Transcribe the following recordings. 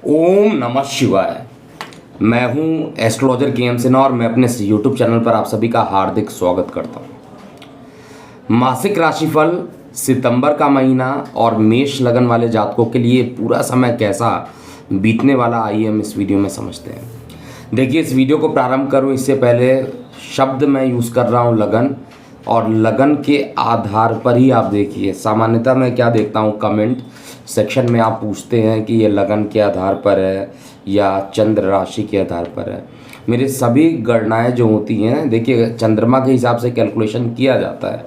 ओम नमः शिवाय। मैं हूं एस्ट्रोलॉजर के सिन्हा और मैं अपने यूट्यूब चैनल पर आप सभी का हार्दिक स्वागत करता हूं। मासिक राशिफल सितंबर का महीना और मेष लगन वाले जातकों के लिए पूरा समय कैसा बीतने वाला, आइए हम इस वीडियो में समझते हैं। देखिए, इस वीडियो को प्रारंभ करूं इससे पहले शब्द मैं यूज़ कर रहा हूं लगन, और लगन के आधार पर ही आप देखिए। सामान्यतः मैं क्या देखता हूं, कमेंट सेक्शन में आप पूछते हैं कि ये लगन के आधार पर है या चंद्र राशि के आधार पर है। मेरी सभी गणनाएं जो होती हैं, देखिए चंद्रमा के हिसाब से कैलकुलेशन किया जाता है,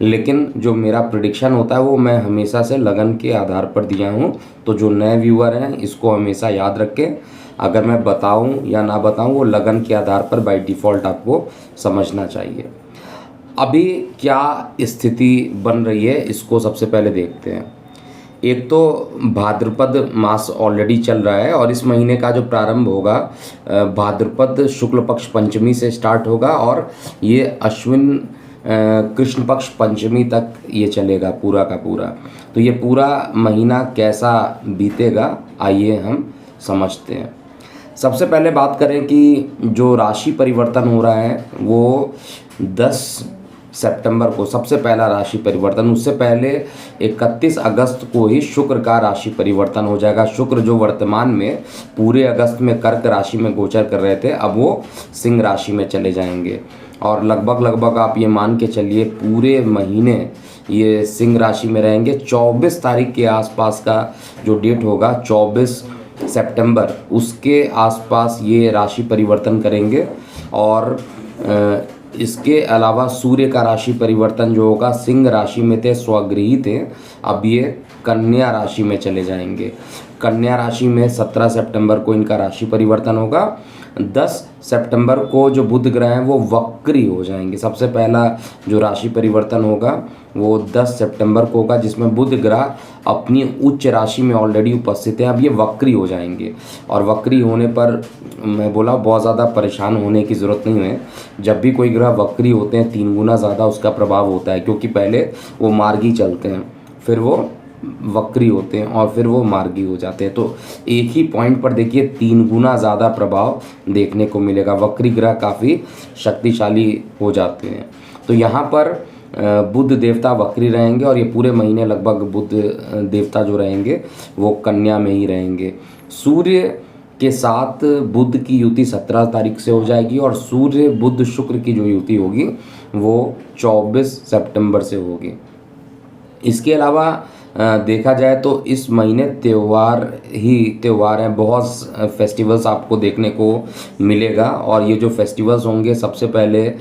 लेकिन जो मेरा प्रिडिक्शन होता है वो मैं हमेशा से लगन के आधार पर दिया हूँ। तो जो नए व्यूअर हैं इसको हमेशा याद रखें, अगर मैं बताऊं या ना बताऊं वो लगन के आधार पर बाय डिफ़ॉल्ट आपको समझना चाहिए। अभी क्या स्थिति बन रही है इसको सबसे पहले देखते हैं। एक तो भाद्रपद मास ऑलरेडी चल रहा है और इस महीने का जो प्रारंभ होगा भाद्रपद शुक्ल पक्ष पंचमी से स्टार्ट होगा और ये अश्विन कृष्ण पक्ष पंचमी तक ये चलेगा पूरा का पूरा। तो ये पूरा महीना कैसा बीतेगा आइए हम समझते हैं। सबसे पहले बात करें कि जो राशि परिवर्तन हो रहा है वो 10 सितंबर को सबसे पहला राशि परिवर्तन, उससे पहले 31 अगस्त को ही शुक्र का राशि परिवर्तन हो जाएगा। शुक्र जो वर्तमान में पूरे अगस्त में कर्क राशि में गोचर कर रहे थे, अब वो सिंह राशि में चले जाएंगे और लगभग आप ये मान के चलिए पूरे महीने ये सिंह राशि में रहेंगे। 24 तारीख के आसपास का जो डेट होगा, 24 सितंबर, उसके आसपास ये राशि परिवर्तन करेंगे। और इसके अलावा सूर्य का राशि परिवर्तन जो होगा, सिंह राशि में थे, स्वगृही थे, अब ये कन्या राशि में चले जाएंगे। कन्या राशि में 17 सितंबर को इनका राशि परिवर्तन होगा। 10 सितंबर को जो बुध ग्रह हैं वो वक्री हो जाएंगे। सबसे पहला जो राशि परिवर्तन होगा वो 10 सितंबर को होगा, जिसमें बुध ग्रह अपनी उच्च राशि में ऑलरेडी उपस्थित है। अब ये वक्री हो जाएंगे और वक्री होने पर मैं बोला बहुत ज़्यादा परेशान होने की ज़रूरत नहीं है। जब भी कोई ग्रह वक्री होते हैं 3 गुना ज़्यादा उसका प्रभाव होता है, क्योंकि पहले वो मार्गी चलते हैं, फिर वो वक्री होते हैं और फिर वो मार्गी हो जाते हैं। तो एक ही पॉइंट पर देखिए 3 गुना ज़्यादा प्रभाव देखने को मिलेगा। वक्री ग्रह काफ़ी शक्तिशाली हो जाते हैं। तो यहाँ पर बुध देवता वक्री रहेंगे और ये पूरे महीने लगभग बुध देवता जो रहेंगे वो कन्या में ही रहेंगे। सूर्य के साथ बुध की युति 17 तारीख से हो जाएगी और सूर्य बुध शुक्र की जो युति होगी वो 24 सितंबर से होगी। इसके अलावा देखा जाए तो इस महीने त्यौहार हैं, बहुत फेस्टिवल्स आपको देखने को मिलेगा। और ये जो फेस्टिवल्स होंगे, सबसे पहले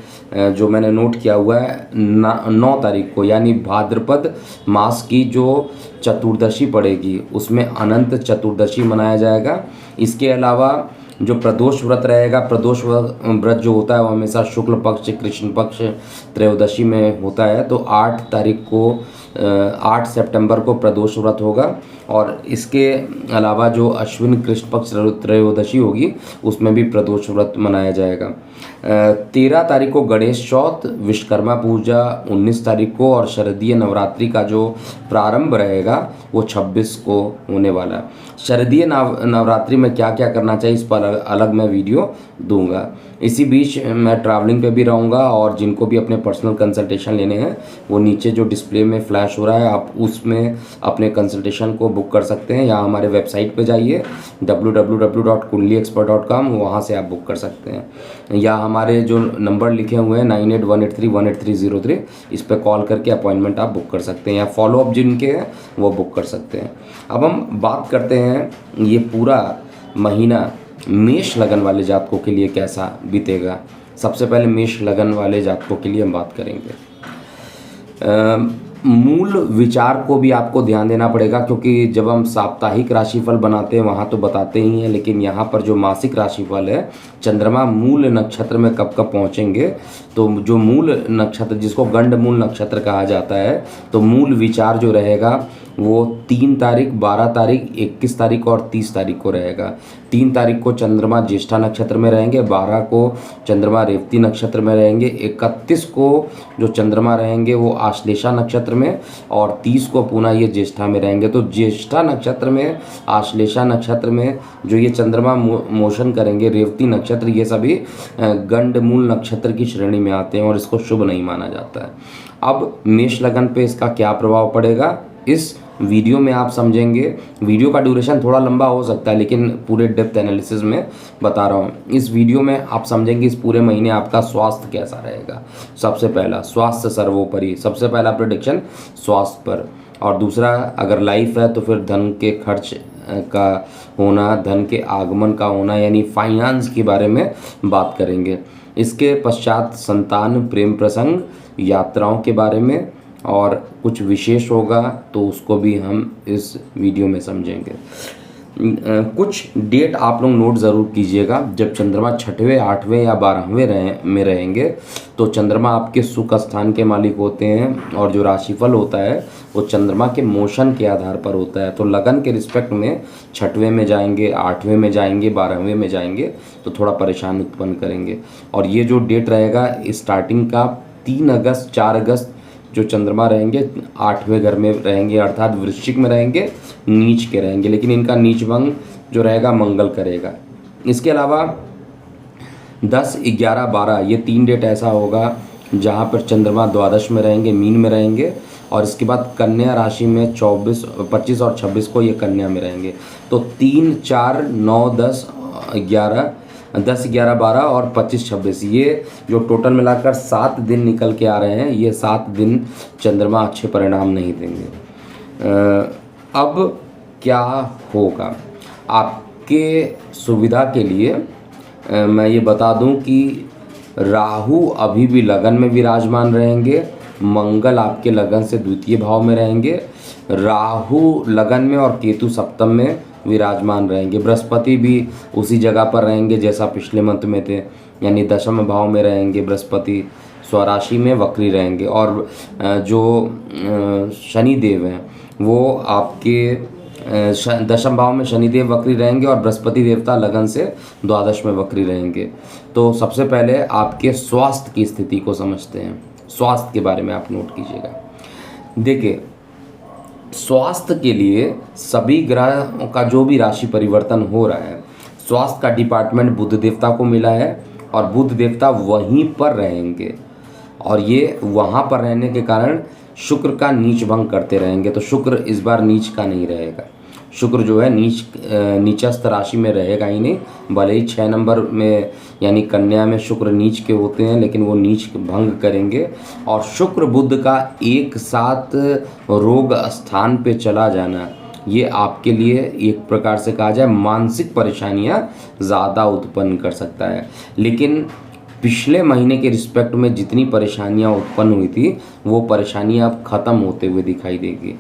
जो मैंने नोट किया हुआ है 9 तारीख को, यानी भाद्रपद मास की जो चतुर्दशी पड़ेगी उसमें अनंत चतुर्दशी मनाया जाएगा। इसके अलावा जो प्रदोष व्रत रहेगा, प्रदोष व्रत जो होता है वो हमेशा शुक्ल पक्ष कृष्ण पक्ष त्रयोदशी में होता है। तो 8 तारीख को 8 सितंबर को प्रदोष व्रत होगा और इसके अलावा जो अश्विन कृष्ण पक्ष त्रयोदशी होगी उसमें भी प्रदोष व्रत मनाया जाएगा। 13 तारीख को गणेश चौथ, विश्वकर्मा पूजा 19 तारीख को और शरदीय नवरात्रि का जो प्रारंभ रहेगा वो 26 को होने वाला है। शरदीय नवरात्रि में क्या क्या करना चाहिए इस पर अलग मैं वीडियो दूंगा। इसी बीच मैं ट्रैवलिंग पे भी रहूँगा और जिनको भी अपने पर्सनल कंसल्टेशन लेने हैं वो नीचे जो डिस्प्ले में फ्लैश हो रहा है आप उसमें अपने कंसल्टेशन को बुक कर सकते हैं, या हमारे वेबसाइट पे जाइए www.kundliexpert.com, वहाँ से आप बुक कर सकते हैं, या हमारे जो नंबर लिखे हुए हैं 9818318303 इस पर कॉल करके अपॉइंटमेंट आप बुक कर सकते हैं, या फॉलोअप जिनके हैं वो बुक कर सकते हैं। अब हम बात करते हैं ये पूरा महीना मेष लगन वाले जातकों के लिए कैसा बीतेगा। सबसे पहले मेष लगन वाले जातकों के लिए हम बात करेंगे। मूल विचार को भी आपको ध्यान देना पड़ेगा, क्योंकि जब हम साप्ताहिक राशिफल बनाते हैं वहाँ तो बताते ही हैं, लेकिन यहाँ पर जो मासिक राशिफल है, चंद्रमा मूल नक्षत्र में कब कब पहुँचेंगे, तो जो मूल नक्षत्र जिसको गंड मूल नक्षत्र कहा जाता है, तो मूल विचार जो रहेगा वो 3 तारीख, 12 तारीख, 21 तारीख और 30 तारीख को रहेगा। 3 तारीख को चंद्रमा ज्येष्ठा नक्षत्र में रहेंगे, 12 को चंद्रमा रेवती नक्षत्र में रहेंगे, 31 को जो चंद्रमा रहेंगे वो आश्लेषा नक्षत्र में, और 30 को पुनः ये ज्येष्ठा में रहेंगे। तो ज्येष्ठा नक्षत्र में, आश्लेषा नक्षत्र में जो ये चंद्रमा मोशन करेंगे, रेवती नक्षत्र, ये सभी गंडमूल नक्षत्र की श्रेणी में आते हैं और इसको शुभ नहीं माना जाता है। अब मेष लगन पे इसका क्या प्रभाव पड़ेगा इस वीडियो में आप समझेंगे। वीडियो का ड्यूरेशन थोड़ा लंबा हो सकता है, लेकिन पूरे डेप्थ एनालिसिस में बता रहा हूँ। इस वीडियो में आप समझेंगे इस पूरे महीने आपका स्वास्थ्य कैसा रहेगा। सबसे पहला, स्वास्थ्य सर्वोपरि, सबसे पहला प्रेडिक्शन स्वास्थ्य पर। और दूसरा, अगर लाइफ है तो फिर धन के खर्च का होना, धन के आगमन का होना, यानी फाइनेंस के बारे में बात करेंगे। इसके पश्चात संतान, प्रेम प्रसंग, यात्राओं के बारे में और कुछ विशेष होगा तो उसको भी हम इस वीडियो में समझेंगे। कुछ डेट आप लोग नोट ज़रूर कीजिएगा। जब चंद्रमा 6वें, 8वें या 12वें में रहेंगे तो चंद्रमा आपके सुख स्थान के मालिक होते हैं, और जो राशिफल होता है वो चंद्रमा के मोशन के आधार पर होता है। तो लगन के रिस्पेक्ट में 6वें में जाएंगे, 8वें में जाएंगे, 12वें में जाएंगे तो थोड़ा परेशानी उत्पन्न करेंगे। और ये जो डेट रहेगा स्टार्टिंग का 3 अगस्त, 4 अगस्त जो चंद्रमा रहेंगे 8वें घर में रहेंगे, अर्थात वृश्चिक में रहेंगे, नीच के रहेंगे, लेकिन इनका नीच भंग जो रहेगा मंगल करेगा। इसके अलावा 10, 11, 12 ये 3 डेट ऐसा होगा जहाँ पर चंद्रमा द्वादश में रहेंगे, मीन में रहेंगे, और इसके बाद कन्या राशि में 24, 25 और 26 को ये कन्या में रहेंगे। तो 3, 4, 9, 10, 11, 12 और 25, 26 ये जो टोटल मिलाकर 7 दिन निकल के आ रहे हैं, ये 7 दिन चंद्रमा अच्छे परिणाम नहीं देंगे। अब क्या होगा आपके सुविधा के लिए, मैं ये बता दूं कि राहु अभी भी लगन में विराजमान रहेंगे, मंगल आपके लगन से द्वितीय भाव में रहेंगे, राहु लगन में और केतु सप्तम में विराजमान रहेंगे, बृहस्पति भी उसी जगह पर रहेंगे जैसा पिछले मंथ में थे, यानी दशम भाव में रहेंगे बृहस्पति, स्वराशि में वक्री रहेंगे, और जो शनिदेव हैं वो आपके दशम भाव में शनिदेव वक्री रहेंगे और बृहस्पति देवता लगन से द्वादश में वक्री रहेंगे। तो सबसे पहले आपके स्वास्थ्य की स्थिति को समझते हैं। स्वास्थ्य के बारे में आप नोट कीजिएगा। देखिए, स्वास्थ्य के लिए सभी ग्रहों का जो भी राशि परिवर्तन हो रहा है, स्वास्थ्य का डिपार्टमेंट बुध देवता को मिला है, और बुध देवता वहीं पर रहेंगे, और ये वहाँ पर रहने के कारण शुक्र का नीच भंग करते रहेंगे। तो शुक्र इस बार नीच का नहीं रहेगा। शुक्र जो है नीचस्थ राशि में रहेगा ही नहीं, भले ही 6 नंबर में यानी कन्या में शुक्र नीच के होते हैं, लेकिन वो नीच भंग करेंगे। और शुक्र बुध का एक साथ रोग स्थान पे चला जाना, ये आपके लिए एक प्रकार से कहा जाए मानसिक परेशानियां ज़्यादा उत्पन्न कर सकता है। लेकिन पिछले महीने के रिस्पेक्ट में जितनी परेशानियां उत्पन्न हुई थी वो परेशानियां अब ख़त्म होते हुए दिखाई देगी।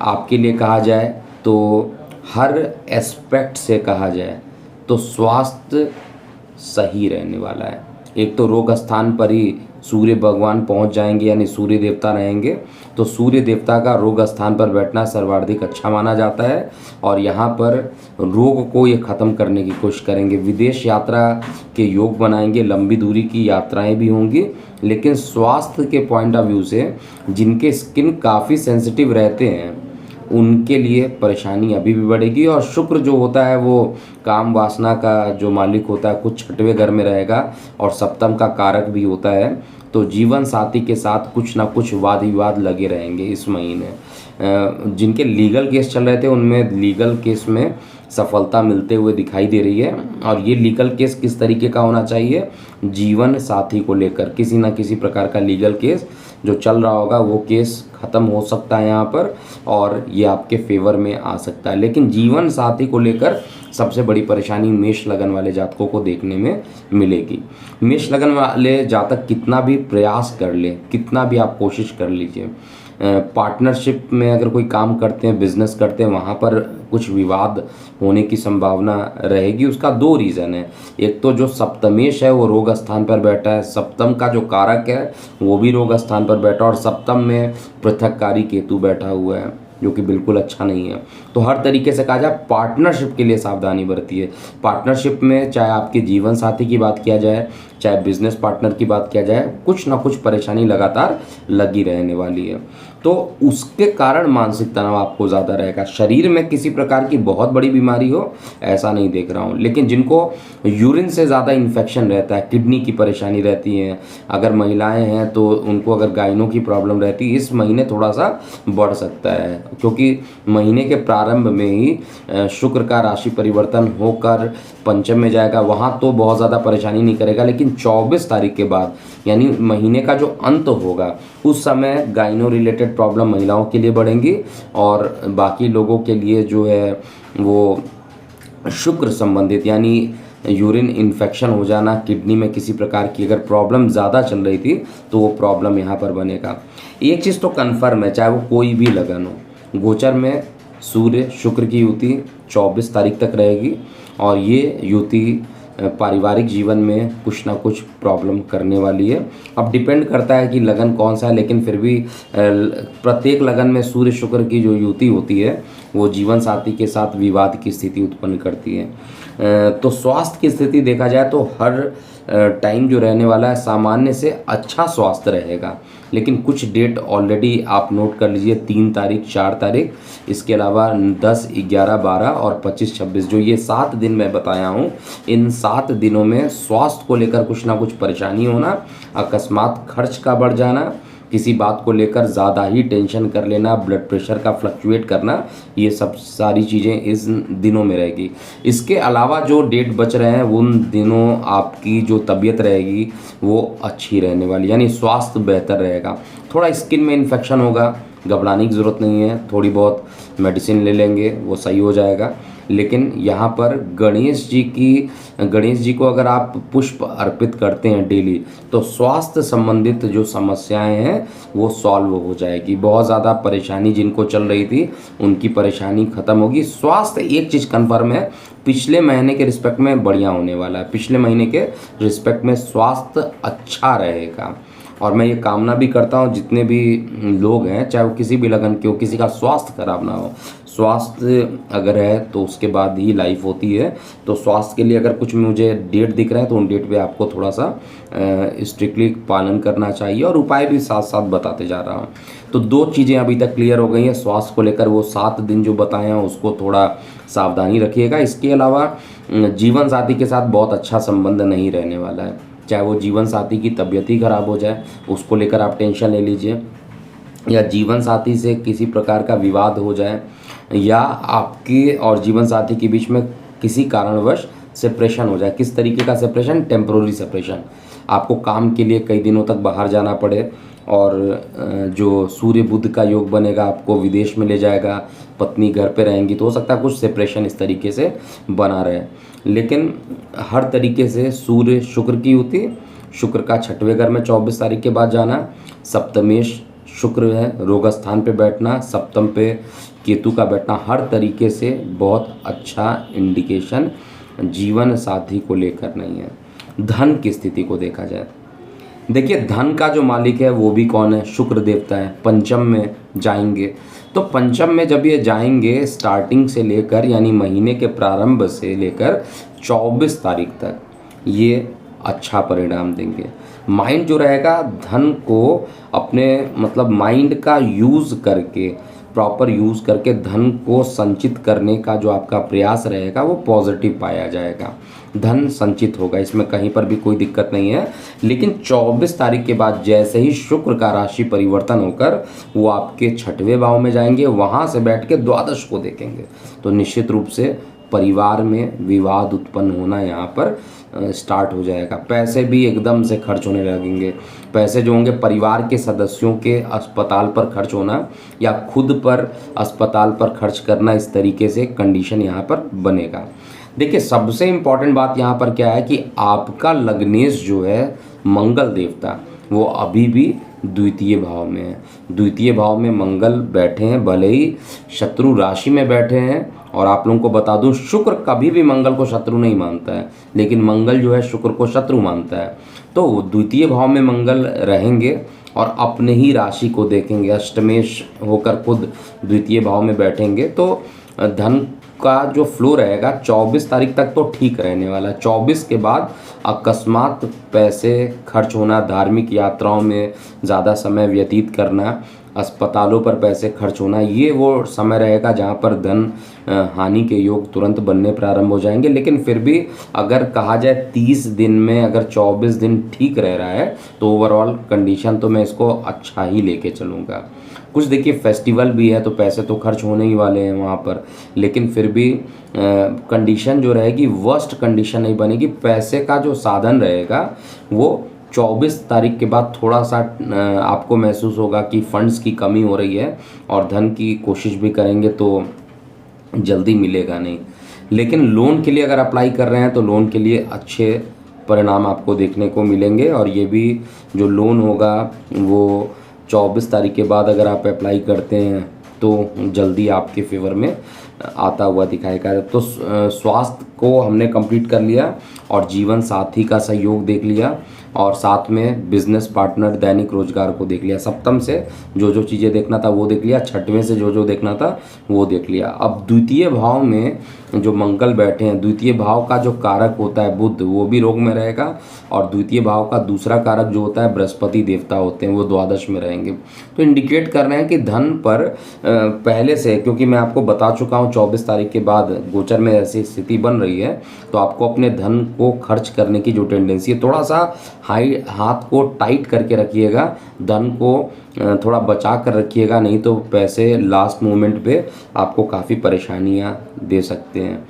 आपके लिए कहा जाए तो हर एस्पेक्ट से कहा जाए तो स्वास्थ्य सही रहने वाला है। एक तो रोग स्थान पर ही सूर्य भगवान पहुंच जाएंगे, यानी सूर्य देवता रहेंगे, तो सूर्य देवता का रोग स्थान पर बैठना सर्वाधिक अच्छा माना जाता है, और यहाँ पर रोग को ये ख़त्म करने की कोशिश करेंगे। विदेश यात्रा के योग बनाएंगे, लंबी दूरी की यात्राएं भी होंगी, लेकिन स्वास्थ्य के पॉइंट ऑफ व्यू से जिनके स्किन काफ़ी सेंसिटिव रहते हैं उनके लिए परेशानी अभी भी बढ़ेगी। और शुक्र जो होता है वो काम वासना का जो मालिक होता है, कुछ 6वें घर में रहेगा और सप्तम का कारक भी होता है, तो जीवन साथी के साथ कुछ ना कुछ वाद विवाद लगे रहेंगे इस महीने। जिनके लीगल केस चल रहे थे उनमें लीगल केस में सफलता मिलते हुए दिखाई दे रही है। और ये लीगल केस किस तरीके का होना चाहिए, जीवन साथी को लेकर किसी ना किसी प्रकार का लीगल केस जो चल रहा होगा वो केस ख़त्म हो सकता है यहाँ पर, और ये आपके फेवर में आ सकता है। लेकिन जीवन साथी को लेकर सबसे बड़ी परेशानी मेष लगन वाले जातकों को देखने में मिलेगी। मेष लगन वाले जातक कितना भी प्रयास कर ले, कितना भी आप कोशिश कर लीजिए, पार्टनरशिप में अगर कोई काम करते हैं, बिजनेस करते हैं, वहाँ पर कुछ विवाद होने की संभावना रहेगी। उसका 2 रीज़न है। एक तो जो सप्तमेश है वो रोग स्थान पर बैठा है, सप्तम का जो कारक है वो भी रोग स्थान पर बैठा, और सप्तम में पृथककारी केतु बैठा हुआ है जो कि बिल्कुल अच्छा नहीं है। तो हर तरीके से कहा जाए पार्टनरशिप के लिए सावधानी बरतिए। पार्टनरशिप में चाहे आपके जीवन साथी की बात किया जाए, चाहे बिजनेस पार्टनर की बात किया जाए, कुछ ना कुछ परेशानी लगातार लगी रहने वाली है। तो उसके कारण मानसिक तनाव आपको ज़्यादा रहेगा। शरीर में किसी प्रकार की बहुत बड़ी बीमारी हो ऐसा नहीं देख रहा हूँ, लेकिन जिनको यूरिन से ज़्यादा इन्फेक्शन रहता है, किडनी की परेशानी रहती है, अगर महिलाएं हैं तो उनको अगर गायनों की प्रॉब्लम रहती है, इस महीने थोड़ा सा बढ़ सकता है, क्योंकि महीने के प्रारंभ में ही शुक्र का राशि परिवर्तन होकर पंचम में जाएगा। वहाँ तो बहुत ज़्यादा परेशानी नहीं करेगा, लेकिन 24 तारीख के बाद यानी महीने का जो अंत होगा उस समय गाइनो रिलेटेड प्रॉब्लम महिलाओं के लिए बढ़ेंगी, और बाकी लोगों के लिए जो है वो शुक्र संबंधित यानी यूरिन इन्फेक्शन हो जाना, किडनी में किसी प्रकार की अगर प्रॉब्लम ज़्यादा चल रही थी तो वो प्रॉब्लम यहाँ पर बनेगा। एक चीज़ तो कन्फर्म है, चाहे वो कोई भी लगन हो, गोचर में सूर्य शुक्र की युति 24 तारीख तक रहेगी, और ये युति पारिवारिक जीवन में कुछ ना कुछ प्रॉब्लम करने वाली है। अब डिपेंड करता है कि लगन कौन सा है, लेकिन फिर भी प्रत्येक लगन में सूर्य शुक्र की जो युति होती है वो जीवन साथी के साथ विवाद की स्थिति उत्पन्न करती है। तो स्वास्थ्य की स्थिति देखा जाए तो हर टाइम जो रहने वाला है सामान्य से अच्छा स्वास्थ्य रहेगा, लेकिन कुछ डेट ऑलरेडी आप नोट कर लीजिए, 3 तारीख, 4 तारीख, इसके अलावा 10, 11, 12 और 25, 26 जो ये 7 दिन मैं बताया हूँ, इन 7 दिनों में स्वास्थ्य को लेकर कुछ ना कुछ परेशानी होना, अकस्मात खर्च का बढ़ जाना, किसी बात को लेकर ज़्यादा ही टेंशन कर लेना, ब्लड प्रेशर का फ्लक्चुएट करना, ये सब सारी चीज़ें इस दिनों में रहेगी। इसके अलावा जो डेट बच रहे हैं उन दिनों आपकी जो तबीयत रहेगी वो अच्छी रहने वाली, यानी स्वास्थ्य बेहतर रहेगा। थोड़ा स्किन में इन्फेक्शन होगा, घबराने की ज़रूरत नहीं है, थोड़ी बहुत मेडिसिन ले लेंगे वो सही हो जाएगा। लेकिन यहाँ पर गणेश जी को अगर आप पुष्प अर्पित करते हैं डेली तो स्वास्थ्य संबंधित जो समस्याएं हैं वो सॉल्व हो जाएगी। बहुत ज़्यादा परेशानी जिनको चल रही थी उनकी परेशानी ख़त्म होगी। स्वास्थ्य एक चीज़ कन्फर्म है, पिछले महीने के रिस्पेक्ट में बढ़िया होने वाला है। पिछले महीने के रिस्पेक्ट में स्वास्थ्य अच्छा रहेगा, और मैं ये कामना भी करता हूँ जितने भी लोग हैं, चाहे वो किसी भी लगन के हो, किसी का स्वास्थ्य खराब ना हो। स्वास्थ्य अगर है तो उसके बाद ही लाइफ होती है। तो स्वास्थ्य के लिए अगर कुछ मुझे डेट दिख रहा है तो उन डेट पे आपको थोड़ा सा स्ट्रिक्टली पालन करना चाहिए, और उपाय भी साथ साथ बताते जा रहा हूँ। तो 2 चीज़ें अभी तक क्लियर हो गई हैं स्वास्थ्य को लेकर, वो 7 दिन जो बताए हैं उसको थोड़ा सावधानी रखिएगा। इसके अलावा जीवन साथी के साथ बहुत अच्छा संबंध नहीं रहने वाला है, चाहे वो जीवन साथी की तबीयत ही खराब हो जाए उसको लेकर आप टेंशन ले लीजिए, या जीवन साथी से किसी प्रकार का विवाद हो जाए, या आपके और जीवन साथी के बीच में किसी कारणवश सेपरेशन हो जाए। किस तरीके का सेपरेशन? टेम्प्रोरी सेपरेशन, आपको काम के लिए कई दिनों तक बाहर जाना पड़े, और जो सूर्य बुध का योग बनेगा आपको विदेश में ले जाएगा, पत्नी घर पे रहेंगी, तो हो सकता है कुछ सेपरेशन इस तरीके से बना रहे। लेकिन हर तरीके से सूर्य शुक्र की युति, शुक्र का 6वें घर में 24 तारीख के बाद जाना, सप्तमेश शुक्र है, रोग स्थान पे बैठना, सप्तम पे केतु का बैठना, हर तरीके से बहुत अच्छा इंडिकेशन जीवन साथी को लेकर नहीं है। धन की स्थिति को देखा जाए, देखिए धन का जो मालिक है वो भी कौन है? शुक्र देवता है। पंचम में जाएंगे, तो पंचम में जब ये जाएंगे स्टार्टिंग से लेकर यानी महीने के प्रारंभ से लेकर 24 तारीख तक ये अच्छा परिणाम देंगे। माइंड जो रहेगा धन को अपने मतलब माइंड का यूज़ करके, प्रॉपर यूज़ करके धन को संचित करने का जो आपका प्रयास रहेगा वो पॉजिटिव पाया जाएगा। धन संचित होगा, इसमें कहीं पर भी कोई दिक्कत नहीं है। लेकिन 24 तारीख के बाद जैसे ही शुक्र का राशि परिवर्तन होकर वो आपके 6वें भाव में जाएंगे, वहाँ से बैठ के द्वादश को देखेंगे, तो निश्चित रूप से परिवार में विवाद उत्पन्न होना यहाँ पर स्टार्ट हो जाएगा। पैसे भी एकदम से खर्च होने लगेंगे। पैसे जो होंगे परिवार के सदस्यों के अस्पताल पर खर्च होना या खुद पर अस्पताल पर खर्च करना, इस तरीके से कंडीशन यहाँ पर बनेगा। देखिए सबसे इम्पॉर्टेंट बात यहाँ पर क्या है कि आपका लग्नेश जो है मंगल देवता वो अभी भी द्वितीय भाव में है। द्वितीय भाव में मंगल बैठे हैं, भले ही शत्रु राशि में बैठे हैं। और आप लोगों को बता दूं शुक्र कभी भी मंगल को शत्रु नहीं मानता है, लेकिन मंगल जो है शुक्र को शत्रु मानता है। तो द्वितीय भाव में मंगल रहेंगे और अपने ही राशि को देखेंगे, अष्टमेश होकर खुद द्वितीय भाव में बैठेंगे, तो धन का जो फ्लो रहेगा 24 तारीख तक तो ठीक रहने वाला है। 24 के बाद अकस्मात पैसे खर्च होना, धार्मिक यात्राओं में ज़्यादा समय व्यतीत करना, अस्पतालों पर पैसे खर्च होना, ये वो समय रहेगा जहाँ पर धन हानि के योग तुरंत बनने प्रारंभ हो जाएंगे। लेकिन फिर भी अगर कहा जाए 30 दिन में अगर 24 दिन ठीक रह रहा है तो ओवरऑल कंडीशन तो मैं इसको अच्छा ही लेके चलूँगा। कुछ देखिए फेस्टिवल भी है तो पैसे तो खर्च होने ही वाले हैं वहाँ पर, लेकिन फिर भी कंडीशन जो रहेगी वर्स्ट कंडीशन नहीं बनेगी। पैसे का जो साधन रहेगा वो 24 तारीख के बाद थोड़ा सा आपको महसूस होगा कि फंड्स की कमी हो रही है और धन की कोशिश भी करेंगे तो जल्दी मिलेगा नहीं। लेकिन लोन के लिए अगर अप्लाई कर रहे हैं तो लोन के लिए अच्छे परिणाम आपको देखने को मिलेंगे, और ये भी जो लोन होगा वो 24 तारीख के बाद अगर आप अप्लाई करते हैं तो जल्दी आपके फेवर में आता हुआ दिखाएगा। तो स्वास्थ्य को हमने कंप्लीट कर लिया और जीवन साथी का सहयोग देख लिया, और साथ में बिजनेस पार्टनर, दैनिक रोजगार को देख लिया। सप्तम से जो जो चीज़ें देखना था वो देख लिया, छठवें से जो जो देखना था वो देख लिया। अब द्वितीय भाव में जो मंगल बैठे हैं, द्वितीय भाव का जो कारक होता है बुध, वो भी रोग में रहेगा, और द्वितीय भाव का दूसरा कारक जो होता है बृहस्पति देवता होते हैं, वो द्वादश में रहेंगे। तो इंडिकेट कर रहे हैं कि धन पर पहले से, क्योंकि मैं आपको बता चुका हूँ 24 तारीख के बाद गोचर में ऐसी स्थिति बन रही है, तो आपको अपने धन को खर्च करने की जो टेंडेंसी है, थोड़ा सा हाथ को टाइट करके रखिएगा, धन को थोड़ा बचा कर रखिएगा, नहीं तो पैसे लास्ट मोमेंट पे आपको काफ़ी परेशानियां दे सकते हैं,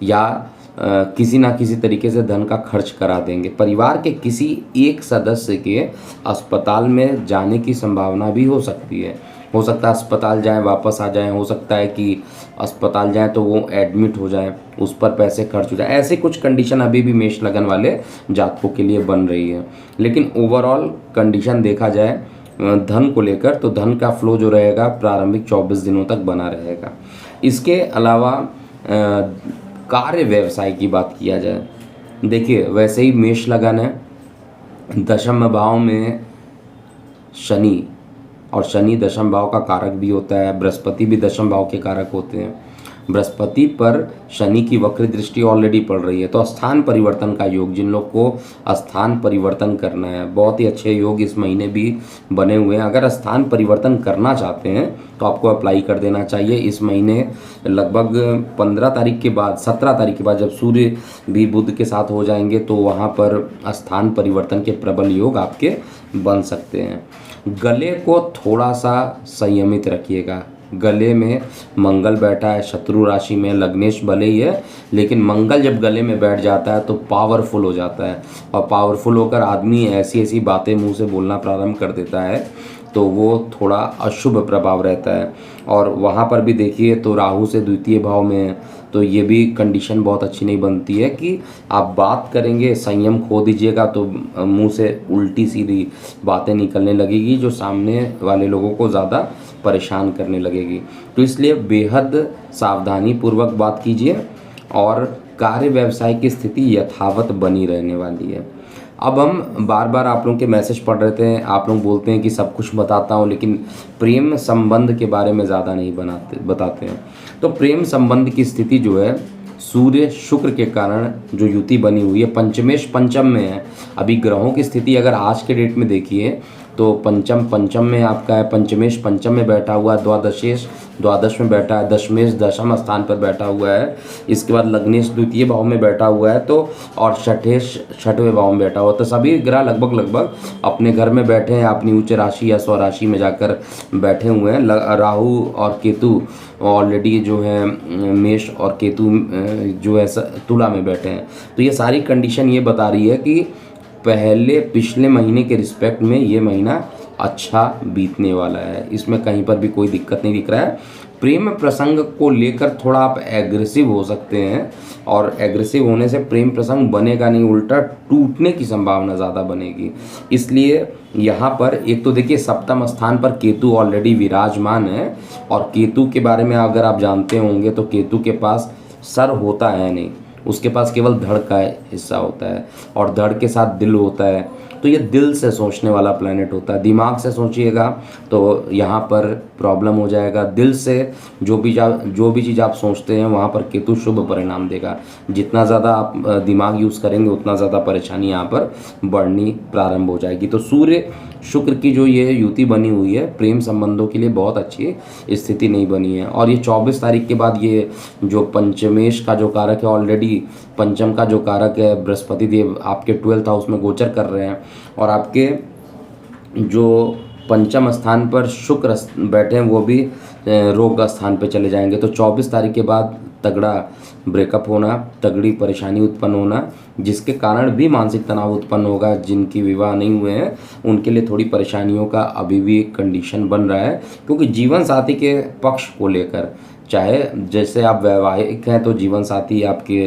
या किसी ना किसी तरीके से धन का खर्च करा देंगे। परिवार के किसी एक सदस्य के अस्पताल में जाने की संभावना भी हो सकती है। हो सकता है अस्पताल जाएं वापस आ जाएं, हो सकता है कि अस्पताल जाएं तो वो एडमिट हो जाएं, उस पर पैसे खर्च हो जाए। ऐसे कुछ कंडीशन अभी भी मेष लगन वाले जातकों के लिए बन रही है। लेकिन ओवरऑल कंडीशन देखा जाए धन को लेकर, तो धन का फ्लो जो रहेगा प्रारंभिक 24 दिनों तक बना रहेगा। इसके अलावा कार्य व्यवसाय की बात किया जाए, देखिए वैसे ही मेष लगन है, दशम भाव में शनि, और शनि दशम भाव का कारक भी होता है, बृहस्पति भी दशम भाव के कारक होते हैं। बृहस्पति पर शनि की वक्र दृष्टि ऑलरेडी पड़ रही है, तो स्थान परिवर्तन का योग, जिन लोग को स्थान परिवर्तन करना है, बहुत ही अच्छे योग इस महीने भी बने हुए हैं। अगर स्थान परिवर्तन करना चाहते हैं तो आपको अप्लाई कर देना चाहिए इस महीने। लगभग 15 तारीख के बाद, 17 तारीख के बाद जब सूर्य भी बुध के साथ हो जाएंगे तो वहाँ पर स्थान परिवर्तन के प्रबल योग आपके बन सकते हैं। गले को थोड़ा सा संयमित रखिएगा। गले में मंगल बैठा है, शत्रु राशि में, लग्नेश भले ही है, लेकिन मंगल जब गले में बैठ जाता है तो पावरफुल हो जाता है, और पावरफुल होकर आदमी ऐसी ऐसी बातें मुंह से बोलना प्रारंभ कर देता है, तो वो थोड़ा अशुभ प्रभाव रहता है। और वहाँ पर भी देखिए तो राहु से द्वितीय भाव में है, तो ये भी कंडीशन बहुत अच्छी नहीं बनती है कि आप बात करेंगे, संयम खो दीजिएगा तो मुंह से उल्टी सीधी बातें निकलने लगेगी जो सामने वाले लोगों को ज़्यादा परेशान करने लगेगी। तो इसलिए बेहद सावधानी पूर्वक बात कीजिए, और कार्य व्यवसाय की स्थिति यथावत बनी रहने वाली है। अब हम बार बार आप लोगों के मैसेज पढ़ रहे थे, आप लोग बोलते हैं कि सब कुछ बताता हूँ लेकिन प्रेम संबंध के बारे में ज़्यादा नहीं बताते हैं। तो प्रेम संबंध की स्थिति जो है, सूर्य शुक्र के कारण जो युति बनी हुई है, पंचमेश पंचम में है। अभी ग्रहों की स्थिति अगर आज के डेट में देखिए तो पंचम में आपका है, पंचमेश पंचम में बैठा हुआ है, द्वादशेश द्वादश में बैठा है, दशमेश दशम स्थान पर बैठा हुआ है, इसके बाद लग्नेश द्वितीय भाव में बैठा हुआ है, तो और छठेश छठवें भाव में बैठा हुआ है। तो सभी ग्रह लगभग अपने घर में बैठे हैं, अपनी उच्च राशि या स्वराशि में जाकर बैठे हुए हैं। राहु और केतु ऑलरेडी जो है मेष और केतु जो है तुला में बैठे हैं। तो ये सारी कंडीशन ये बता रही है कि पिछले महीने के रिस्पेक्ट में ये महीना अच्छा बीतने वाला है, इसमें कहीं पर भी कोई दिक्कत नहीं दिख रहा है। प्रेम प्रसंग को लेकर थोड़ा आप एग्रेसिव हो सकते हैं, और एग्रेसिव होने से प्रेम प्रसंग बनेगा नहीं, उल्टा टूटने की संभावना ज़्यादा बनेगी। इसलिए यहाँ पर एक तो देखिए सप्तम स्थान पर केतु ऑलरेडी विराजमान है, और केतु के बारे में अगर आप जानते होंगे तो केतु के पास सर होता है नहीं, उसके पास केवल धड़ का हिस्सा होता है और धड़ के साथ दिल होता है। तो ये दिल से सोचने वाला प्लैनेट होता है। दिमाग से सोचिएगा तो यहाँ पर प्रॉब्लम हो जाएगा। दिल से जो भी चीज़ आप सोचते हैं वहाँ पर केतु शुभ परिणाम देगा। जितना ज़्यादा आप दिमाग यूज़ करेंगे उतना ज़्यादा परेशानी यहाँ पर बढ़नी प्रारंभ हो जाएगी। तो सूर्य शुक्र की जो ये युति बनी हुई है प्रेम संबंधों के लिए बहुत अच्छी स्थिति नहीं बनी है। और ये 24 तारीख के बाद ये जो पंचमेश का जो कारक है, ऑलरेडी पंचम का जो कारक है बृहस्पति देव आपके 12th हाउस में गोचर कर रहे हैं और आपके जो पंचम स्थान पर शुक्र बैठे हैं वो भी रोग का स्थान पे चले जाएंगे। तो 24 तारीख के बाद तगड़ा ब्रेकअप होना, तगड़ी परेशानी उत्पन्न होना, जिसके कारण भी मानसिक तनाव उत्पन्न होगा। जिनकी विवाह नहीं हुए हैं उनके लिए थोड़ी परेशानियों का अभी भी कंडीशन बन रहा है, क्योंकि जीवन साथी के पक्ष को लेकर, चाहे जैसे आप वैवाहिक हैं तो जीवन साथी आपके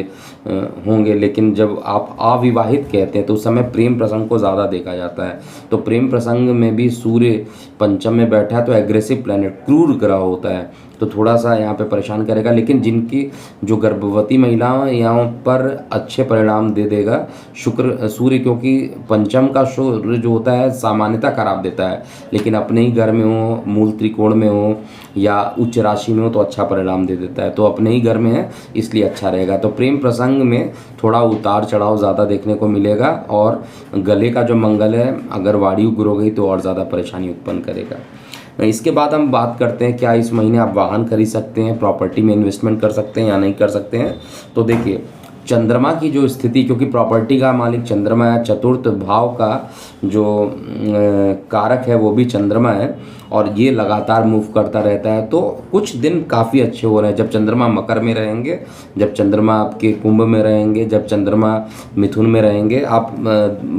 होंगे, लेकिन जब आप अविवाहित कहते हैं तो उस समय प्रेम प्रसंग को ज़्यादा देखा जाता है। तो प्रेम प्रसंग में भी सूर्य पंचम में बैठा है तो एग्रेसिव प्लैनेट, क्रूर ग्रह होता है, तो थोड़ा सा यहाँ पे परेशान करेगा। लेकिन जिनकी जो गर्भवती महिलाएं हैं यहाँ पर अच्छे परिणाम दे देगा सूर्य, क्योंकि पंचम का सूर्य जो होता है सामान्यता खराब देता है, लेकिन अपने ही घर में हो, मूल त्रिकोण में हो या उच्च राशि में हो तो अच्छा परिणाम दे देता है। तो अपने ही घर में है इसलिए अच्छा रहेगा। तो प्रेम प्रसंग में थोड़ा उतार चढ़ाव ज़्यादा देखने को मिलेगा और गले का जो मंगल है अगर वायु गुरु गई तो और ज़्यादा परेशानी उत्पन्न करेगा। इसके बाद हम बात करते हैं क्या इस महीने आप वाहन खरीद सकते हैं, प्रॉपर्टी में इन्वेस्टमेंट कर सकते हैं या नहीं कर सकते हैं। तो देखिए चंद्रमा की जो स्थिति, क्योंकि प्रॉपर्टी का मालिक चंद्रमा है, चतुर्थ भाव का जो कारक है वो भी चंद्रमा है और ये लगातार मूव करता रहता है। तो कुछ दिन काफ़ी अच्छे हो रहे हैं जब चंद्रमा मकर में रहेंगे, जब चंद्रमा आपके कुंभ में रहेंगे, जब चंद्रमा मिथुन में रहेंगे। आप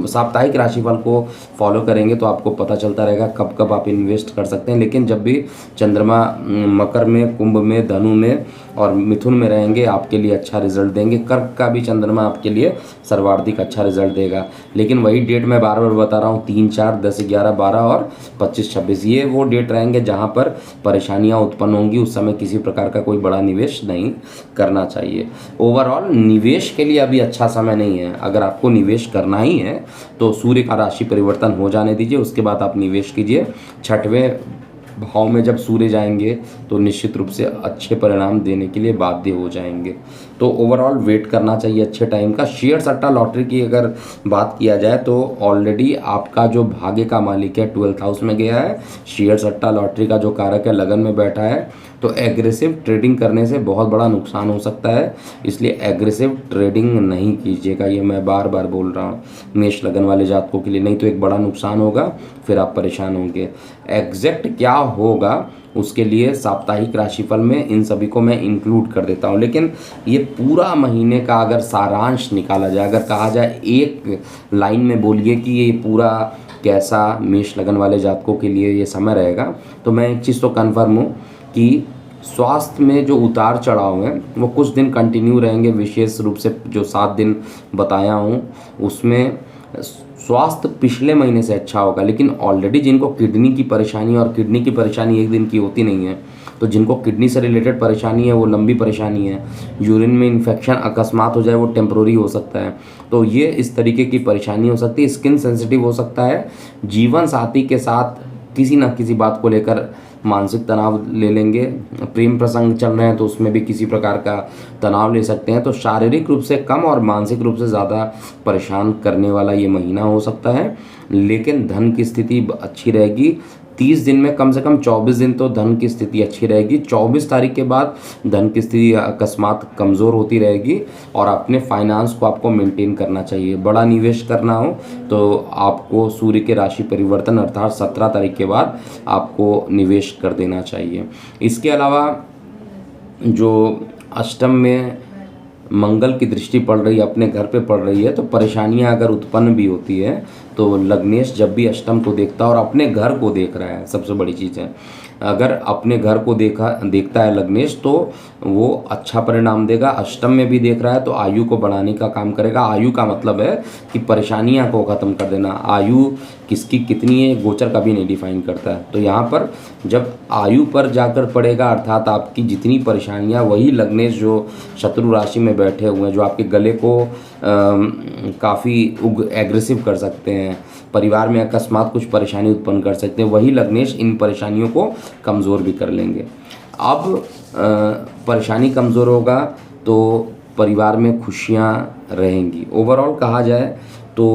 साप्ताहिक राशिफल को फॉलो करेंगे तो आपको पता चलता रहेगा कब कब आप इन्वेस्ट कर सकते हैं। लेकिन जब भी चंद्रमा मकर में, कुंभ में, धनु में और मिथुन में रहेंगे आपके लिए अच्छा रिजल्ट देंगे। कर्क का भी चंद्रमा आपके लिए सर्वाधिक अच्छा रिजल्ट देगा। लेकिन वही डेट मैं बार बार बता रहा हूँ, 3, 4, 10, 11, 12 और 25, 26 ये वो डेट रहेंगे जहाँ पर परेशानियाँ उत्पन्न होंगी। उस समय किसी प्रकार का कोई बड़ा निवेश नहीं करना चाहिए। ओवरऑल निवेश के लिए अभी अच्छा समय नहीं है। अगर आपको निवेश करना ही है तो सूर्य का राशि परिवर्तन हो जाने दीजिए, उसके बाद आप निवेश कीजिए। 6वें भाव में जब सूर्य जाएंगे तो निश्चित रूप से अच्छे परिणाम देने के लिए बाध्य हो जाएंगे। तो ओवरऑल वेट करना चाहिए अच्छे टाइम का। शेयर सट्टा लॉटरी की अगर बात किया जाए तो ऑलरेडी आपका जो भाग्य का मालिक है 12th हाउस में गया है, शेयर सट्टा लॉटरी का जो कारक है लगन में बैठा है। तो एग्रेसिव ट्रेडिंग करने से बहुत बड़ा नुकसान हो सकता है, इसलिए एग्रेसिव ट्रेडिंग नहीं कीजिएगा। ये मैं बार बार बोल रहा हूँ मेष लगन वाले जातकों के लिए, नहीं तो एक बड़ा नुकसान होगा, फिर आप परेशान होंगे। एग्जैक्ट क्या होगा उसके लिए साप्ताहिक राशिफल में इन सभी को मैं इंक्लूड कर देता हूँ। लेकिन ये पूरा महीने का अगर सारांश निकाला जाए, अगर कहा जाए एक लाइन में बोलिए कि ये पूरा कैसा मेष लगन वाले जातकों के लिए ये समय रहेगा, तो मैं एक चीज़ तो कन्फर्म हूँ कि स्वास्थ्य में जो उतार चढ़ाव हैं वो कुछ दिन कंटिन्यू रहेंगे। विशेष रूप से जो 7 दिन बताया हूँ उसमें स्वास्थ्य पिछले महीने से अच्छा होगा। लेकिन ऑलरेडी जिनको किडनी की परेशानी, और किडनी की परेशानी एक दिन की होती नहीं है, तो जिनको किडनी से रिलेटेड परेशानी है वो लंबी परेशानी है। यूरिन में इन्फेक्शन अकस्मात हो जाए वो टेम्प्रोरी हो सकता है, तो ये इस तरीके की परेशानी हो सकती है। स्किन सेंसिटिव हो सकता है। जीवन साथी के साथ किसी न किसी बात को लेकर मानसिक तनाव ले लेंगे। प्रेम प्रसंग चल रहे हैं तो उसमें भी किसी प्रकार का तनाव ले सकते हैं। तो शारीरिक रूप से कम और मानसिक रूप से ज़्यादा परेशान करने वाला ये महीना हो सकता है। लेकिन धन की स्थिति अच्छी रहेगी। 30 दिन में कम से कम 24 दिन तो धन की स्थिति अच्छी रहेगी। 24 तारीख के बाद धन की स्थिति अकस्मात कमज़ोर होती रहेगी और अपने फाइनेंस को आपको मेंटेन करना चाहिए। बड़ा निवेश करना हो तो आपको सूर्य के राशि परिवर्तन अर्थात 17 तारीख के बाद आपको निवेश कर देना चाहिए। इसके अलावा जो अष्टम में मंगल की दृष्टि पड़ रही है, अपने घर पे पड़ रही है, तो परेशानियां अगर उत्पन्न भी होती है तो लग्नेश जब भी अष्टम को देखता है और अपने घर को देख रहा है, सबसे बड़ी चीज़ है, अगर अपने घर को देखता है लग्नेश तो वो अच्छा परिणाम देगा। अष्टम में भी देख रहा है तो आयु को बढ़ाने का काम करेगा। आयु का मतलब है कि परेशानियां को ख़त्म कर देना। आयु किसकी कितनी है गोचर कभी नहीं डिफाइन करता है। तो यहाँ पर जब आयु पर जाकर पड़ेगा, अर्थात आपकी जितनी परेशानियाँ, वही लग्नेश जो शत्रु राशि में बैठे हुए हैं, जो आपके गले को काफ़ी एग्रेसिव कर सकते हैं, परिवार में अकस्मात कुछ परेशानी उत्पन्न कर सकते हैं, वही लग्नेश इन परेशानियों को कमज़ोर भी कर लेंगे। अब परेशानी कमज़ोर होगा तो परिवार में खुशियाँ रहेंगी। ओवरऑल कहा जाए तो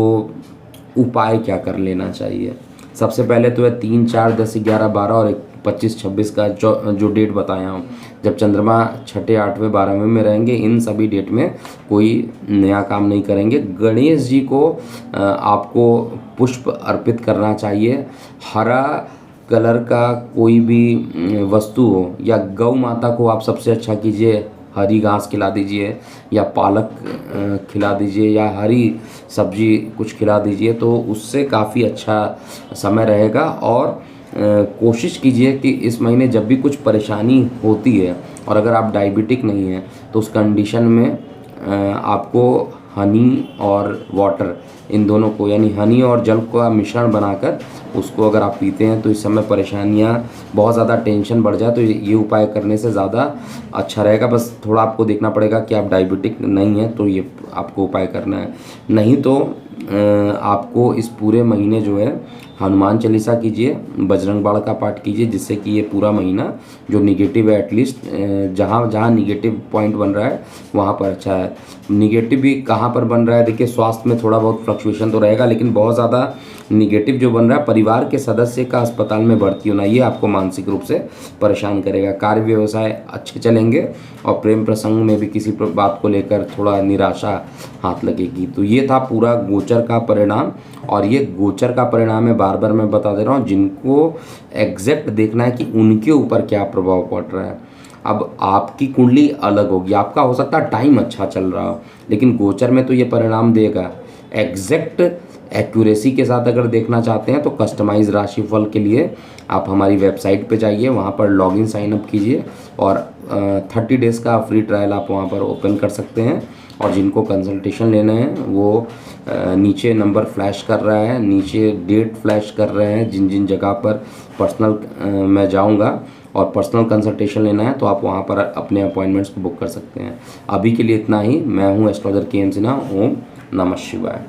उपाय क्या कर लेना चाहिए, सबसे पहले तो है 3, 4, 10, 11, 12 और 25, 26 का जो डेट बताया हूँ, जब चंद्रमा 6, 8वें, 12वें में रहेंगे, इन सभी डेट में कोई नया काम नहीं करेंगे। गणेश जी को आपको पुष्प अर्पित करना चाहिए। हरा कलर का कोई भी वस्तु हो, या गौ माता को आप सबसे अच्छा कीजिए, हरी घास खिला दीजिए, या पालक खिला दीजिए, या हरी सब्जी कुछ खिला दीजिए, तो उससे काफ़ी अच्छा समय रहेगा। और कोशिश कीजिए कि इस महीने जब भी कुछ परेशानी होती है, और अगर आप डायबिटिक नहीं हैं तो उस कंडीशन में आपको हनी और वाटर, इन दोनों को, यानी हनी और जल का मिश्रण बनाकर उसको अगर आप पीते हैं तो इस समय परेशानियां, बहुत ज़्यादा टेंशन बढ़ जाए तो ये उपाय करने से ज़्यादा अच्छा रहेगा। बस थोड़ा आपको देखना पड़ेगा कि आप डायबिटिक नहीं हैं तो ये आपको उपाय करना है। नहीं तो आपको इस पूरे महीने जो है हनुमान चालीसा कीजिए, बजरंग बाण का पाठ कीजिए, जिससे कि ये पूरा महीना जो निगेटिव है, एटलीस्ट जहाँ जहाँ निगेटिव पॉइंट बन रहा है वहाँ पर अच्छा है। निगेटिव भी कहाँ पर बन रहा है, देखिए स्वास्थ्य में थोड़ा बहुत फ्लक्चुएशन तो रहेगा, लेकिन बहुत ज़्यादा निगेटिव जो बन रहा है, परिवार के सदस्य का अस्पताल में भर्ती होना, ये आपको मानसिक रूप से परेशान करेगा। कार्य व्यवसाय अच्छे चलेंगे और प्रेम प्रसंग में भी किसी बात को लेकर थोड़ा निराशा हाथ लगेगी। तो ये था पूरा गोचर का परिणाम, और ये गोचर का परिणाम है, बार बार मैं बता दे रहा हूँ, जिनको एग्जैक्ट देखना है कि उनके ऊपर क्या प्रभाव पड़ रहा है। अब आपकी कुंडली अलग होगी, आपका हो सकता है टाइम अच्छा चल रहा हो, लेकिन गोचर में तो ये परिणाम देगा। एग्जैक्ट एक्यूरेसी के साथ अगर देखना चाहते हैं तो कस्टमाइज राशिफल के लिए आप हमारी वेबसाइट पे जाइए, वहाँ पर लॉगिन साइन अप कीजिए और 30 डेज़ का फ्री ट्रायल आप वहाँ पर ओपन कर सकते हैं। और जिनको कंसल्टेशन लेना है वो नीचे नंबर फ्लैश कर रहा है, नीचे डेट फ्लैश कर रहे हैं, जिन जिन जगह पर पर्सनल मैं जाऊँगा और पर्सनल कंसल्टेशन लेना है तो आप वहाँ पर अपने अपॉइंटमेंट्स को बुक कर सकते हैं। अभी के लिए इतना ही। मैं हूँ एस्ट्रोलॉजर के एम सिन्हा। ओम नमः शिवाय।